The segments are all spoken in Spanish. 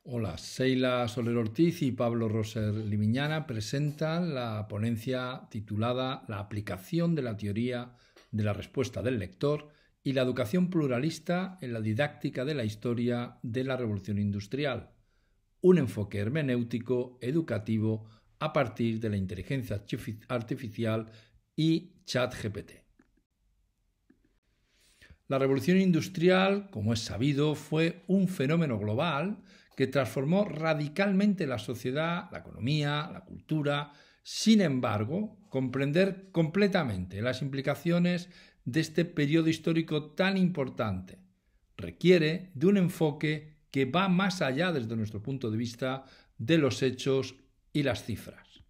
Hola, Sheila Soler Ortiz y Pablo Roser Limiñana presentan la ponencia titulada La aplicación de la teoría de la respuesta del lector y la educación pluralista en la didáctica de la historia de la Revolución Industrial, un enfoque hermenéutico educativo a partir de la inteligencia artificial y ChatGPT. La Revolución Industrial, como es sabido, fue un fenómeno global que transformó radicalmente la sociedad, la economía, la cultura. Sin embargo, comprender completamente las implicaciones de este periodo histórico tan importante requiere de un enfoque que va más allá, desde nuestro punto de vista, de los hechos y las cifras.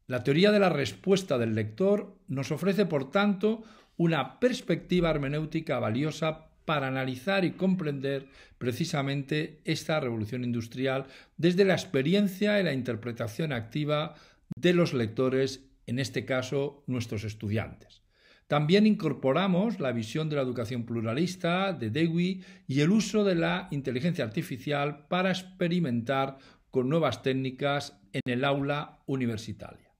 La teoría de la respuesta del lector nos ofrece, por tanto, una perspectiva hermenéutica valiosa para analizar y comprender precisamente esta revolución industrial desde la experiencia y la interpretación activa de los lectores, en este caso nuestros estudiantes. También incorporamos la visión de la educación pluralista de Dewey y el uso de la inteligencia artificial para experimentar con nuevas técnicas en el aula universitaria.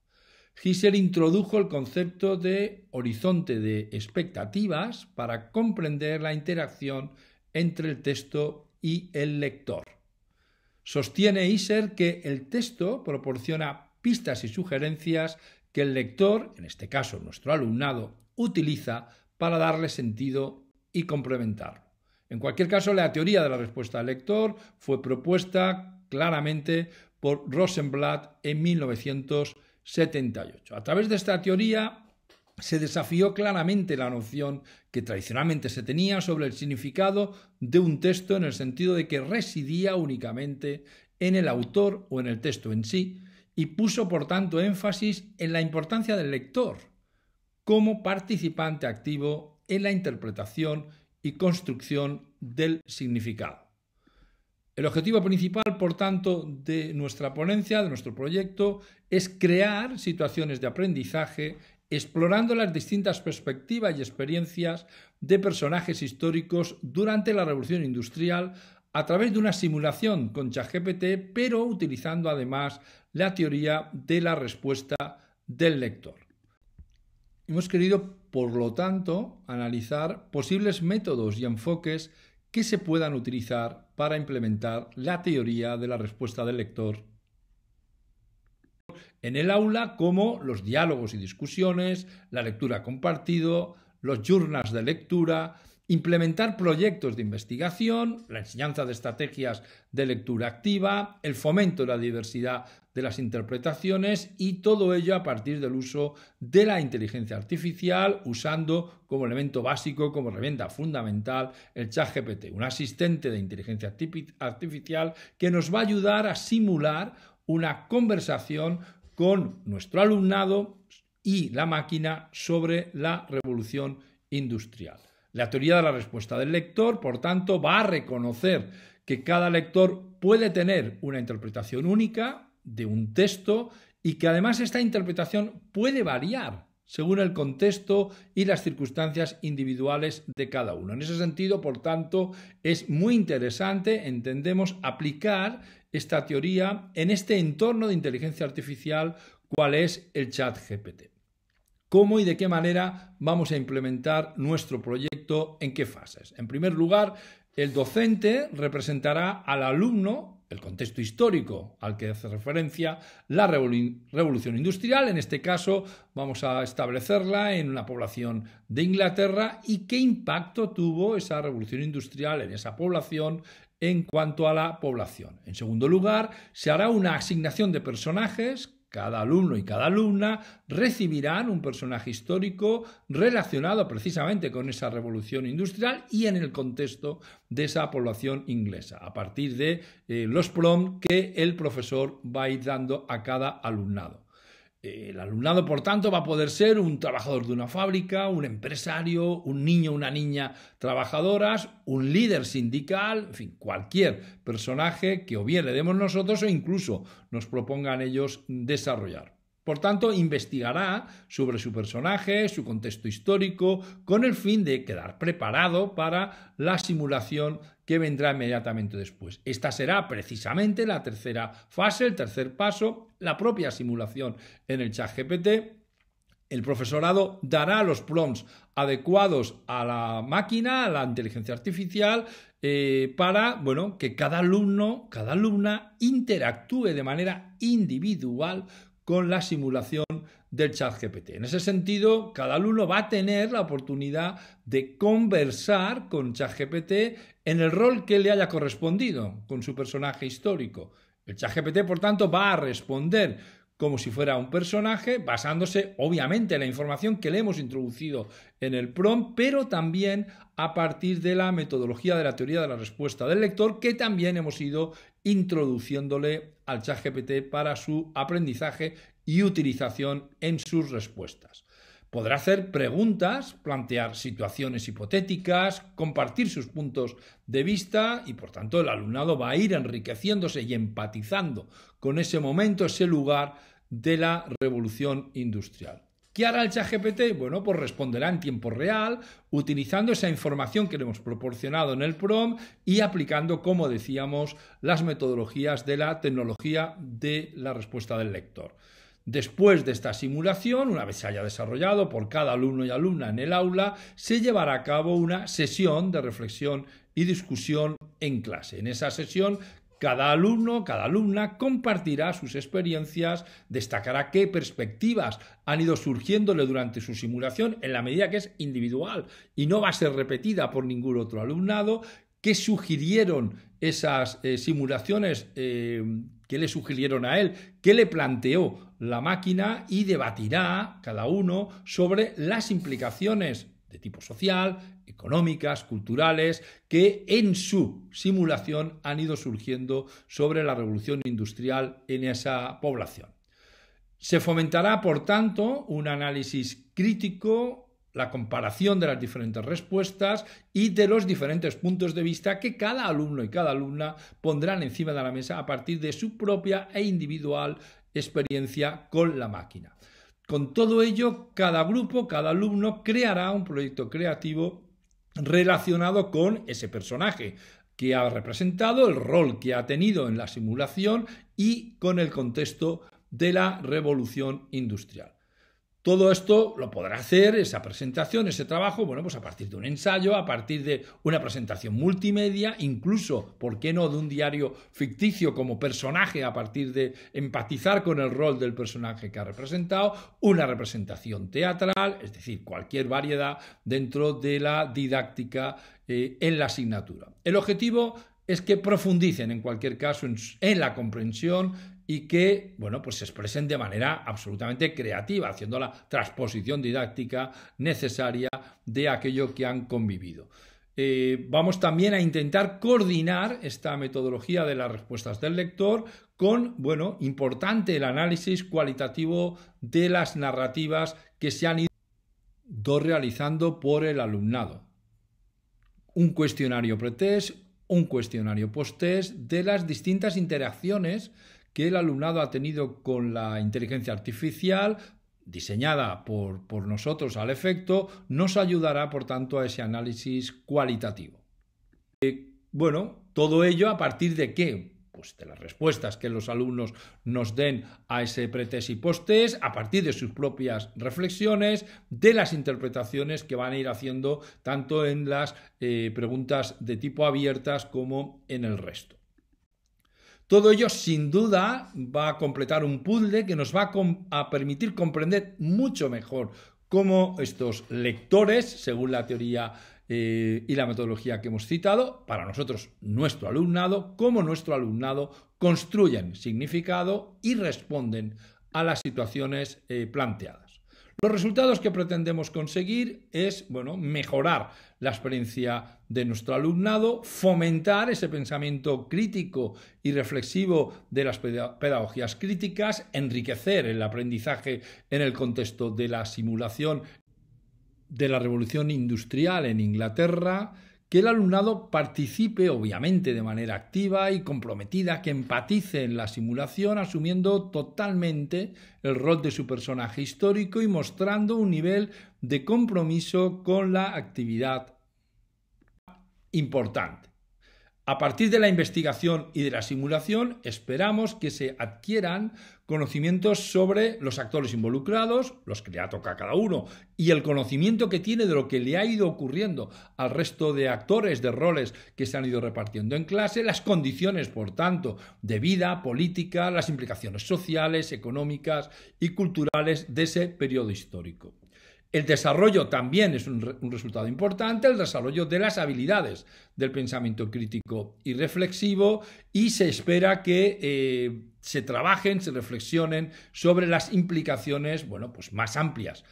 Husserl introdujo el concepto de horizonte de expectativas para comprender la interacción entre el texto y el lector. Sostiene Husserl que el texto proporciona pistas y sugerencias que el lector, en este caso nuestro alumnado, utiliza para darle sentido y complementarlo. En cualquier caso, la teoría de la respuesta del lector fue propuesta claramente por Rosenblatt en 1978. A través de esta teoría se desafió claramente la noción que tradicionalmente se tenía sobre el significado de un texto, en el sentido de que residía únicamente en el autor o en el texto en sí, y puso por tanto énfasis en la importancia del lector como participante activo en la interpretación y construcción del significado. El objetivo principal, por tanto, de nuestra ponencia, de nuestro proyecto, es crear situaciones de aprendizaje explorando las distintas perspectivas y experiencias de personajes históricos durante la Revolución Industrial a través de una simulación con ChatGPT, pero utilizando además la teoría de la respuesta del lector. Hemos querido, por lo tanto, analizar posibles métodos y enfoques que se puedan utilizar para implementar la teoría de la respuesta del lector en el aula, como los diálogos y discusiones, la lectura compartido, los journals de lectura, implementar proyectos de investigación, la enseñanza de estrategias de lectura activa, el fomento de la diversidad de las interpretaciones, y todo ello a partir del uso de la inteligencia artificial, usando como elemento básico, como herramienta fundamental, el ChatGPT, un asistente de inteligencia artificial que nos va a ayudar a simular una conversación con nuestro alumnado y la máquina sobre la revolución industrial. La teoría de la respuesta del lector, por tanto, va a reconocer que cada lector puede tener una interpretación única de un texto y que además esta interpretación puede variar según el contexto y las circunstancias individuales de cada uno. En ese sentido, por tanto, es muy interesante, entendemos, aplicar esta teoría en este entorno de inteligencia artificial, cual es el ChatGPT. ¿Cómo y de qué manera vamos a implementar nuestro proyecto? ¿En qué fases? En primer lugar, el docente representará al alumno el contexto histórico al que hace referencia la revolución industrial. En este caso vamos a establecerla en una población de Inglaterra y qué impacto tuvo esa revolución industrial en esa población en cuanto a la población. En segundo lugar, se hará una asignación de personajes. Cada alumno y cada alumna recibirán un personaje histórico relacionado precisamente con esa revolución industrial y en el contexto de esa población inglesa, a partir de los prompts que el profesor va a ir dando a cada alumnado. El alumnado, por tanto, va a poder ser un trabajador de una fábrica, un empresario, un niño o una niña trabajadoras, un líder sindical, en fin, cualquier personaje que o bien le demos nosotros o incluso nos propongan ellos desarrollar. Por tanto, investigará sobre su personaje, su contexto histórico, con el fin de quedar preparado para la simulación que vendrá inmediatamente después. Esta será precisamente la tercera fase, el tercer paso, la propia simulación en el ChatGPT. El profesorado dará los prompts adecuados a la máquina, a la inteligencia artificial, para que cada alumno, cada alumna interactúe de manera individual con la simulación del ChatGPT. En ese sentido, cada alumno va a tener la oportunidad de conversar con ChatGPT en el rol que le haya correspondido con su personaje histórico. El ChatGPT, por tanto, va a responder como si fuera un personaje, basándose obviamente en la información que le hemos introducido en el prompt, pero también a partir de la metodología de la teoría de la respuesta del lector, que también hemos ido introduciéndole al ChatGPT para su aprendizaje y utilización en sus respuestas. Podrá hacer preguntas, plantear situaciones hipotéticas, compartir sus puntos de vista y, por tanto, el alumnado va a ir enriqueciéndose y empatizando con ese momento, ese lugar de la revolución industrial. ¿Qué hará el ChatGPT? Bueno, pues responderá en tiempo real, utilizando esa información que le hemos proporcionado en el prompt y aplicando, como decíamos, las metodologías de la tecnología de la respuesta del lector. Después de esta simulación, una vez se haya desarrollado por cada alumno y alumna en el aula, se llevará a cabo una sesión de reflexión y discusión en clase. En esa sesión, cada alumno, cada alumna compartirá sus experiencias, destacará qué perspectivas han ido surgiéndole durante su simulación en la medida que es individual y no va a ser repetida por ningún otro alumnado, qué sugirieron esas simulaciones, qué le sugirieron a él, qué le planteó la máquina y debatirá cada uno sobre las implicaciones de tipo social, económicas, culturales, que en su simulación han ido surgiendo sobre la revolución industrial en esa población. Se fomentará, por tanto, un análisis crítico, la comparación de las diferentes respuestas y de los diferentes puntos de vista que cada alumno y cada alumna pondrán encima de la mesa a partir de su propia e individual experiencia con la máquina. Con todo ello, cada grupo, cada alumno creará un proyecto creativo relacionado con ese personaje que ha representado, el rol que ha tenido en la simulación y con el contexto de la revolución industrial. Todo esto lo podrá hacer, esa presentación, ese trabajo, pues a partir de un ensayo, a partir de una presentación multimedia, incluso, ¿por qué no?, de un diario ficticio como personaje, a partir de empatizar con el rol del personaje que ha representado, una representación teatral, es decir, cualquier variedad dentro de la didáctica en la asignatura. El objetivo es que profundicen, en cualquier caso, en la comprensión y que, pues se expresen de manera absolutamente creativa, haciendo la transposición didáctica necesaria de aquello que han convivido. Vamos también a intentar coordinar esta metodología de las respuestas del lector con, importante el análisis cualitativo de las narrativas que se han ido realizando por el alumnado. Un cuestionario pretest, un cuestionario posttest de las distintas interacciones que el alumnado ha tenido con la inteligencia artificial, diseñada por nosotros al efecto, nos ayudará, por tanto, a ese análisis cualitativo. Todo ello a partir de ¿qué? Pues de las respuestas que los alumnos nos den a ese pretest y posttest, a partir de sus propias reflexiones, de las interpretaciones que van a ir haciendo tanto en las preguntas de tipo abiertas como en el resto. Todo ello, sin duda, va a completar un puzzle que nos va a permitir comprender mucho mejor cómo estos lectores, según la teoría y la metodología que hemos citado, para nosotros, nuestro alumnado, cómo nuestro alumnado construyen significado y responden a las situaciones planteadas. Los resultados que pretendemos conseguir es, mejorar la experiencia de nuestro alumnado, fomentar ese pensamiento crítico y reflexivo de las pedagogías críticas, enriquecer el aprendizaje en el contexto de la simulación de la revolución industrial en Inglaterra, que el alumnado participe, obviamente, de manera activa y comprometida, que empatice en la simulación, asumiendo totalmente el rol de su personaje histórico y mostrando un nivel de compromiso con la actividad importante. A partir de la investigación y de la simulación, esperamos que se adquieran conocimientos sobre los actores involucrados, los que le ha tocado a cada uno, y el conocimiento que tiene de lo que le ha ido ocurriendo al resto de actores, de roles que se han ido repartiendo en clase, las condiciones, por tanto, de vida política, las implicaciones sociales, económicas y culturales de ese periodo histórico. El desarrollo también es un resultado importante, el desarrollo de las habilidades del pensamiento crítico y reflexivo, y se espera que se trabajen, se reflexionen sobre las implicaciones, pues más amplias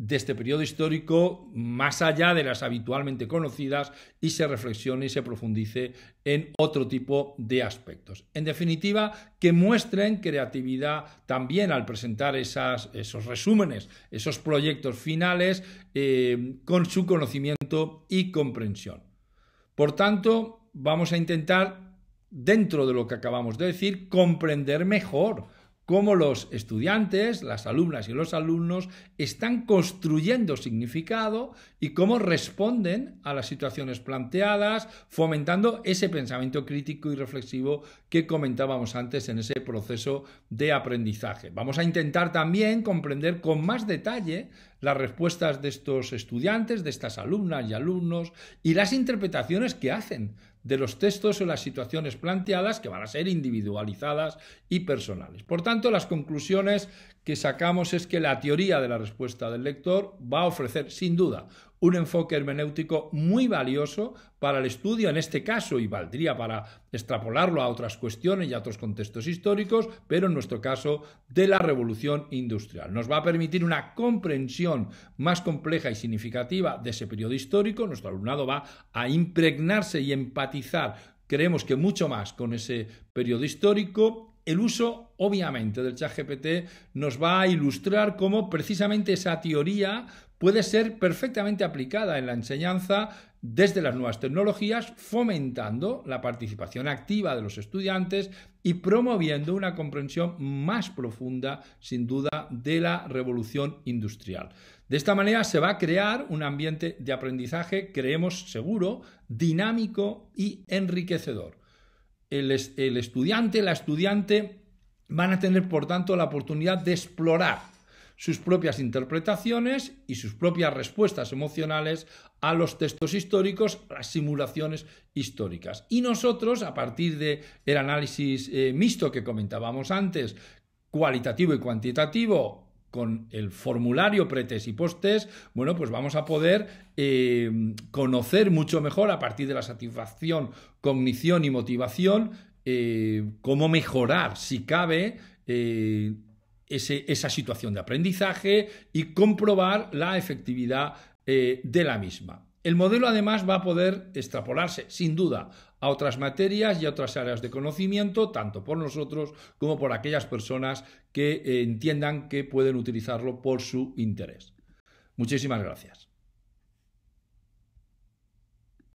de este periodo histórico, más allá de las habitualmente conocidas, y se reflexione y se profundice en otro tipo de aspectos. En definitiva, que muestren creatividad también al presentar esos resúmenes, esos proyectos finales, con su conocimiento y comprensión. Por tanto, vamos a intentar, dentro de lo que acabamos de decir, comprender mejor cómo los estudiantes, las alumnas y los alumnos están construyendo significado y cómo responden a las situaciones planteadas, fomentando ese pensamiento crítico y reflexivo que comentábamos antes en ese proceso de aprendizaje. Vamos a intentar también comprender con más detalle las respuestas de estos estudiantes, de estas alumnas y alumnos, y las interpretaciones que hacen de los textos o las situaciones planteadas, que van a ser individualizadas y personales. Por tanto, las conclusiones que sacamos es que la teoría de la respuesta del lector va a ofrecer, sin duda, un enfoque hermenéutico muy valioso para el estudio, en este caso, y valdría para extrapolarlo a otras cuestiones y a otros contextos históricos, pero en nuestro caso, de la Revolución Industrial. Nos va a permitir una comprensión más compleja y significativa de ese periodo histórico. Nuestro alumnado va a impregnarse y empatizar, creemos que mucho más, con ese periodo histórico. El uso, obviamente, del ChatGPT nos va a ilustrar cómo precisamente esa teoría puede ser perfectamente aplicada en la enseñanza desde las nuevas tecnologías, fomentando la participación activa de los estudiantes y promoviendo una comprensión más profunda, sin duda, de la revolución industrial. De esta manera se va a crear un ambiente de aprendizaje, creemos seguro, dinámico y enriquecedor. El estudiante, la estudiante van a tener, por tanto, la oportunidad de explorar sus propias interpretaciones y sus propias respuestas emocionales a los textos históricos, a las simulaciones históricas. Y nosotros, a partir del análisis mixto que comentábamos antes, cualitativo y cuantitativo, con el formulario pretest y posttest, pues vamos a poder conocer mucho mejor, a partir de la satisfacción, cognición y motivación, cómo mejorar, si cabe, esa situación de aprendizaje y comprobar la efectividad de la misma. El modelo, además, va a poder extrapolarse, sin duda, a otras materias y a otras áreas de conocimiento, tanto por nosotros como por aquellas personas que entiendan que pueden utilizarlo por su interés. Muchísimas gracias.